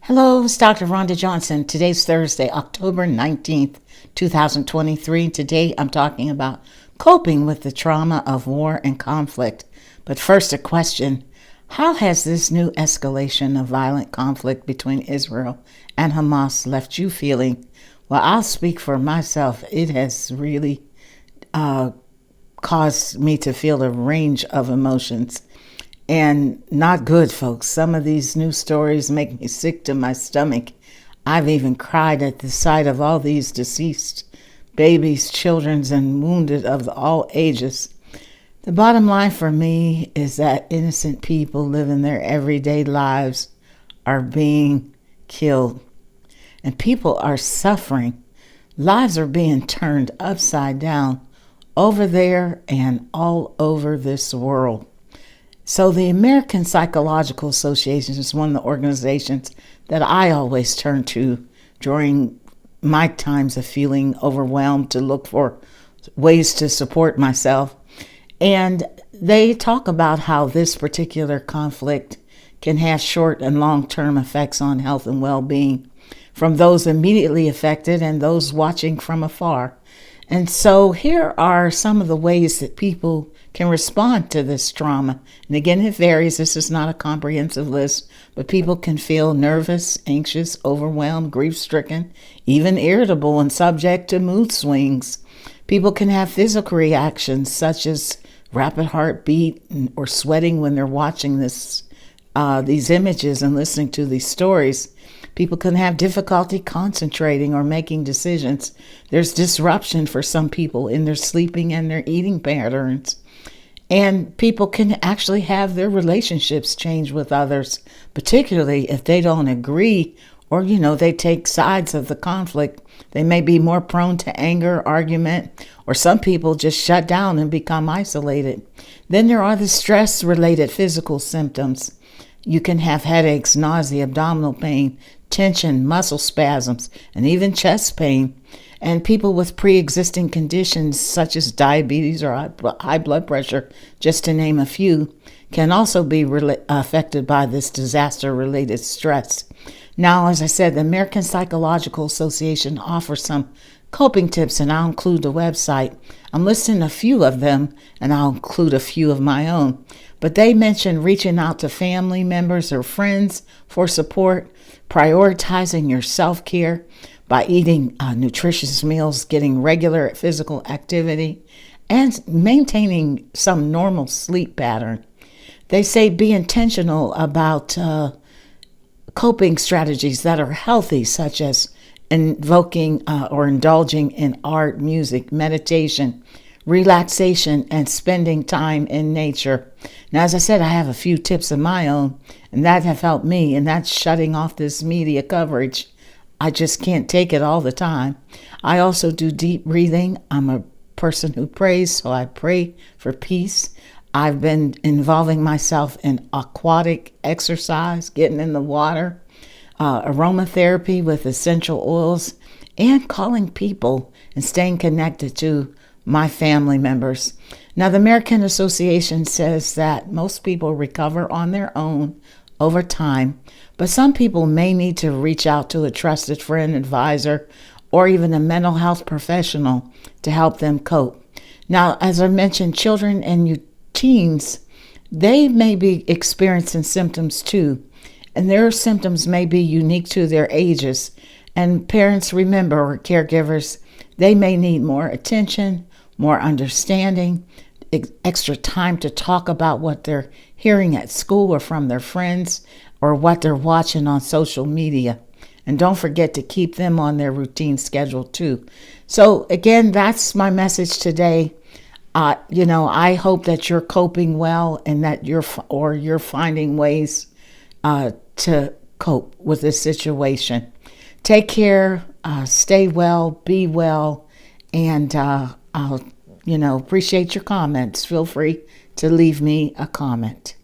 Hello, it's Dr. Rhonda Johnson. Today's Thursday, October 19th, 2023. Today I'm talking about coping with the trauma of war and conflict. But first, a question. How has this new escalation of violent conflict between Israel and Hamas left you feeling? Well, I'll speak for myself. It has really caused me to feel a range of emotions. And not good, folks. Some of these news stories make me sick to my stomach. I've even cried at the sight of all these deceased babies, children, and wounded of all ages. The bottom line for me is that innocent people living their everyday lives are being killed. And people are suffering. Lives are being turned upside down over there and all over this world. So the American Psychological Association is one of the organizations that I always turn to during my times of feeling overwhelmed to look for ways to support myself. And they talk about how this particular conflict can have short and long-term effects on health and well-being from those immediately affected and those watching from afar. And so here are some of the ways that people can respond to this trauma. And again, it varies. This is not a comprehensive list, but people can feel nervous, anxious, overwhelmed, grief-stricken, even irritable and subject to mood swings. People can have physical reactions such as rapid heartbeat or sweating when they're watching these images and listening to these stories. People can have difficulty concentrating or making decisions. There's disruption for some people in their sleeping and their eating patterns. And people can actually have their relationships change with others, particularly if they don't agree or, they take sides of the conflict. They may be more prone to anger, argument, or some people just shut down and become isolated. Then there are the stress-related physical symptoms. You can have headaches, nausea, abdominal pain, tension, muscle spasms, and even chest pain. And people with pre-existing conditions such as diabetes or high blood pressure, just to name a few, can also be affected by this disaster-related stress. Now, as I said, the American Psychological Association offers some coping tips, and I'll include the website. I'm listing a few of them, and I'll include a few of my own. But they mention reaching out to family members or friends for support, prioritizing your self-care by eating nutritious meals, getting regular physical activity, and maintaining some normal sleep pattern. They say be intentional about coping strategies that are healthy, such as invoking or indulging in art, music, meditation, relaxation, and spending time in nature. Now, as I said, I have a few tips of my own, and that have helped me, and that's shutting off this media coverage. I just can't take it all the time. I also do deep breathing. I'm a person who prays, so I pray for peace. I've been involving myself in aquatic exercise, getting in the water, aromatherapy with essential oils, and calling people and staying connected to my family members. Now, the American Association says that most people recover on their own over time, but some people may need to reach out to a trusted friend, advisor, or even a mental health professional to help them cope. Now, as I mentioned, children and teens, they may be experiencing symptoms too, and their symptoms may be unique to their ages. And parents, remember, or caregivers, they may need more attention, more understanding, extra time to talk about what they're hearing at school or from their friends or what they're watching on social media. And don't forget to keep them on their routine schedule too. So again, that's my message today. I hope that you're coping well and that you're finding ways to cope with this situation. Take care, stay well, be well, and I'll appreciate your comments. Feel free to leave me a comment.